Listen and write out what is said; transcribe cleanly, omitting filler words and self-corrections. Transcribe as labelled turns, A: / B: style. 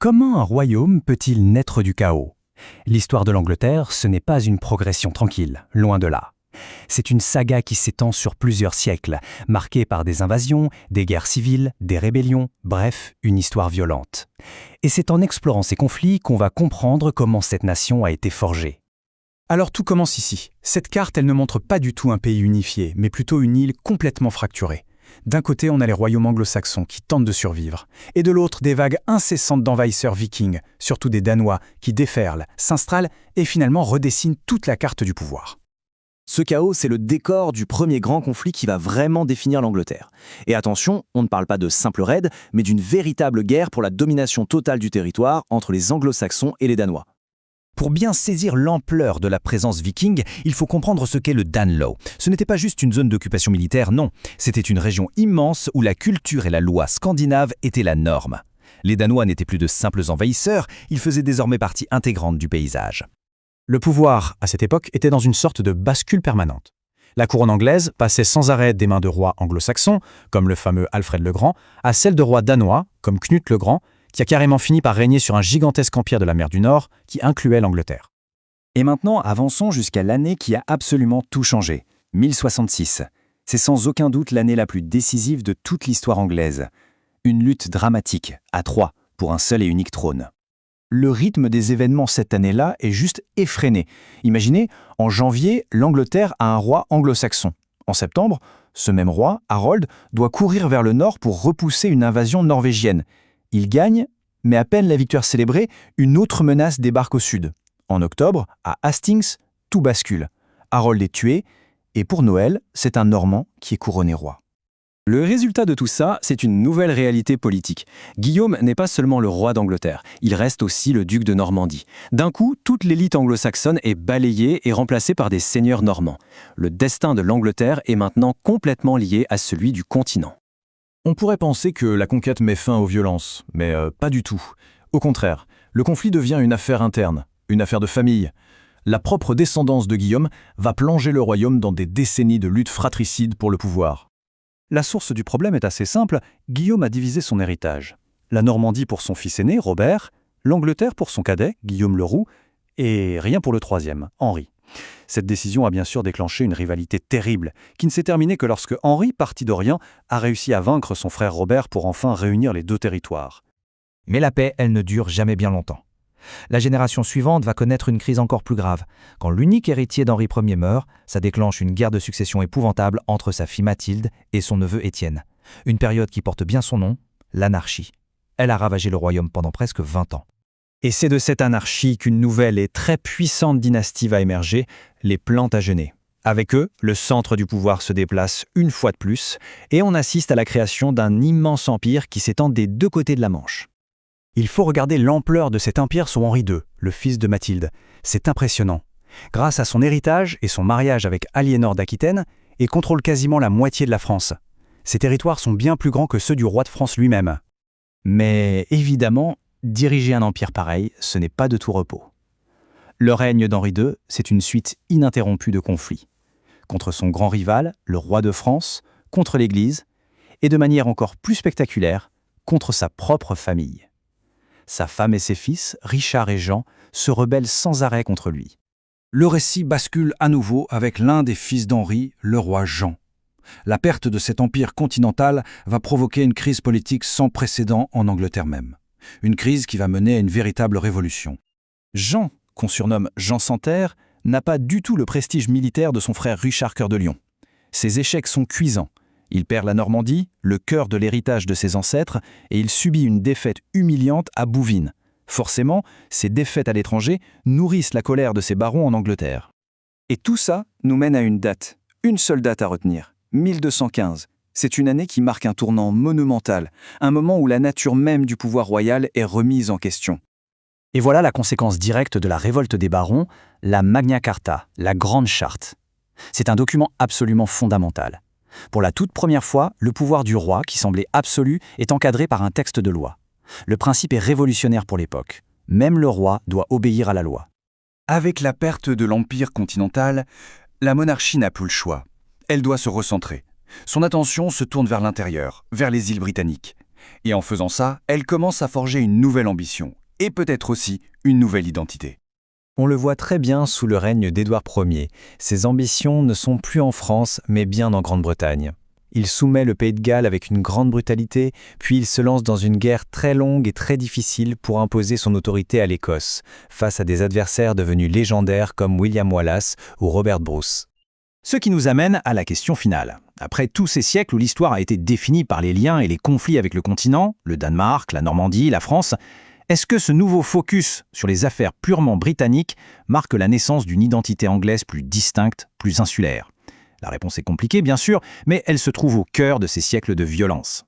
A: Comment un royaume peut-il naître du chaos? L'histoire de l'Angleterre, ce n'est pas une progression tranquille, loin de là. C'est une saga qui s'étend sur plusieurs siècles, marquée par des invasions, des guerres civiles, des rébellions, bref, une histoire violente. Et c'est en explorant ces conflits qu'on va comprendre comment cette nation a été forgée.
B: Alors tout commence ici. Cette carte, elle ne montre pas du tout un pays unifié, mais plutôt une île complètement fracturée. D'un côté, on a les royaumes anglo-saxons qui tentent de survivre, et de l'autre, des vagues incessantes d'envahisseurs vikings, surtout des Danois, qui déferlent, s'installent et finalement redessinent toute la carte du pouvoir.
C: Ce chaos, c'est le décor du premier grand conflit qui va vraiment définir l'Angleterre. Et attention, on ne parle pas de simple raid, mais d'une véritable guerre pour la domination totale du territoire entre les anglo-saxons et les Danois.
D: Pour bien saisir l'ampleur de la présence viking, il faut comprendre ce qu'est le Danelaw. Ce n'était pas juste une zone d'occupation militaire, non. C'était une région immense où la culture et la loi scandinave étaient la norme. Les Danois n'étaient plus de simples envahisseurs, ils faisaient désormais partie intégrante du paysage.
B: Le pouvoir, à cette époque, était dans une sorte de bascule permanente. La couronne anglaise passait sans arrêt des mains de rois anglo-saxons, comme le fameux Alfred le Grand, à celles de rois danois, comme Knut le Grand, qui a carrément fini par régner sur un gigantesque empire de la mer du Nord qui incluait l'Angleterre.
E: Et maintenant, avançons jusqu'à l'année qui a absolument tout changé, 1066. C'est sans aucun doute l'année la plus décisive de toute l'histoire anglaise. Une lutte dramatique, à trois, pour un seul et unique trône. Le rythme des événements cette année-là est juste effréné. Imaginez, en janvier, l'Angleterre a un roi anglo-saxon. En septembre, ce même roi, Harold, doit courir vers le nord pour repousser une invasion norvégienne. Il gagne, mais à peine la victoire célébrée, une autre menace débarque au sud. En octobre, à Hastings, tout bascule. Harold est tué, et pour Noël, c'est un Normand qui est couronné roi.
F: Le résultat de tout ça, c'est une nouvelle réalité politique. Guillaume n'est pas seulement le roi d'Angleterre, il reste aussi le duc de Normandie. D'un coup, toute l'élite anglo-saxonne est balayée et remplacée par des seigneurs normands. Le destin de l'Angleterre est maintenant complètement lié à celui du continent.
G: On pourrait penser que la conquête met fin aux violences, mais pas du tout. Au contraire, le conflit devient une affaire interne, une affaire de famille. La propre descendance de Guillaume va plonger le royaume dans des décennies de lutte fratricide pour le pouvoir.
H: La source du problème est assez simple, Guillaume a divisé son héritage. La Normandie pour son fils aîné, Robert, l'Angleterre pour son cadet, Guillaume le Roux, et rien pour le troisième, Henri. Cette décision a bien sûr déclenché une rivalité terrible, qui ne s'est terminée que lorsque Henri, parti d'Orient, a réussi à vaincre son frère Robert pour enfin réunir les deux territoires.
D: Mais la paix, elle ne dure jamais bien longtemps. La génération suivante va connaître une crise encore plus grave. Quand l'unique héritier d'Henri Ier meurt, ça déclenche une guerre de succession épouvantable entre sa fille Mathilde et son neveu Étienne. Une période qui porte bien son nom, l'anarchie. Elle a ravagé le royaume pendant presque 20 ans.
H: Et c'est de cette anarchie qu'une nouvelle et très puissante dynastie va émerger, les Plantagenets. Avec eux, le centre du pouvoir se déplace une fois de plus, et on assiste à la création d'un immense empire qui s'étend des deux côtés de la Manche. Il faut regarder l'ampleur de cet empire sous Henri II, le fils de Mathilde. C'est impressionnant. Grâce à son héritage et son mariage avec Aliénor d'Aquitaine, il contrôle quasiment la moitié de la France. Ces territoires sont bien plus grands que ceux du roi de France lui-même. Mais évidemment, diriger un empire pareil, ce n'est pas de tout repos. Le règne d'Henri II, c'est une suite ininterrompue de conflits. Contre son grand rival, le roi de France, contre l'Église, et de manière encore plus spectaculaire, contre sa propre famille. Sa femme et ses fils, Richard et Jean, se rebellent sans arrêt contre lui.
I: Le récit bascule à nouveau avec l'un des fils d'Henri, le roi Jean. La perte de cet empire continental va provoquer une crise politique sans précédent en Angleterre même. Une crise qui va mener à une véritable révolution.
H: Jean, qu'on surnomme Jean sans terre, n'a pas du tout le prestige militaire de son frère Richard Cœur de Lion. Ses échecs sont cuisants. Il perd la Normandie, le cœur de l'héritage de ses ancêtres, et il subit une défaite humiliante à Bouvines. Forcément, ces défaites à l'étranger nourrissent la colère de ses barons en Angleterre. Et tout ça nous mène à une date, une seule date à retenir, 1215. C'est une année qui marque un tournant monumental, un moment où la nature même du pouvoir royal est remise en question.
B: Et voilà la conséquence directe de la révolte des barons, la Magna Carta, la Grande Charte. C'est un document absolument fondamental. Pour la toute première fois, le pouvoir du roi, qui semblait absolu, est encadré par un texte de loi. Le principe est révolutionnaire pour l'époque. Même le roi doit obéir à la loi.
I: Avec la perte de l'empire continental, la monarchie n'a plus le choix. Elle doit se recentrer. Son attention se tourne vers l'intérieur, vers les îles britanniques. Et en faisant ça, elle commence à forger une nouvelle ambition, et peut-être aussi une nouvelle identité.
D: On le voit très bien sous le règne d'Édouard Ier. Ses ambitions ne sont plus en France, mais bien en Grande-Bretagne. Il soumet le Pays de Galles avec une grande brutalité, puis il se lance dans une guerre très longue et très difficile pour imposer son autorité à l'Écosse, face à des adversaires devenus légendaires comme William Wallace ou Robert Bruce.
H: Ce qui nous amène à la question finale. Après tous ces siècles où l'histoire a été définie par les liens et les conflits avec le continent, le Danemark, la Normandie, la France, est-ce que ce nouveau focus sur les affaires purement britanniques marque la naissance d'une identité anglaise plus distincte, plus insulaire ? La réponse est compliquée, bien sûr, mais elle se trouve au cœur de ces siècles de violence.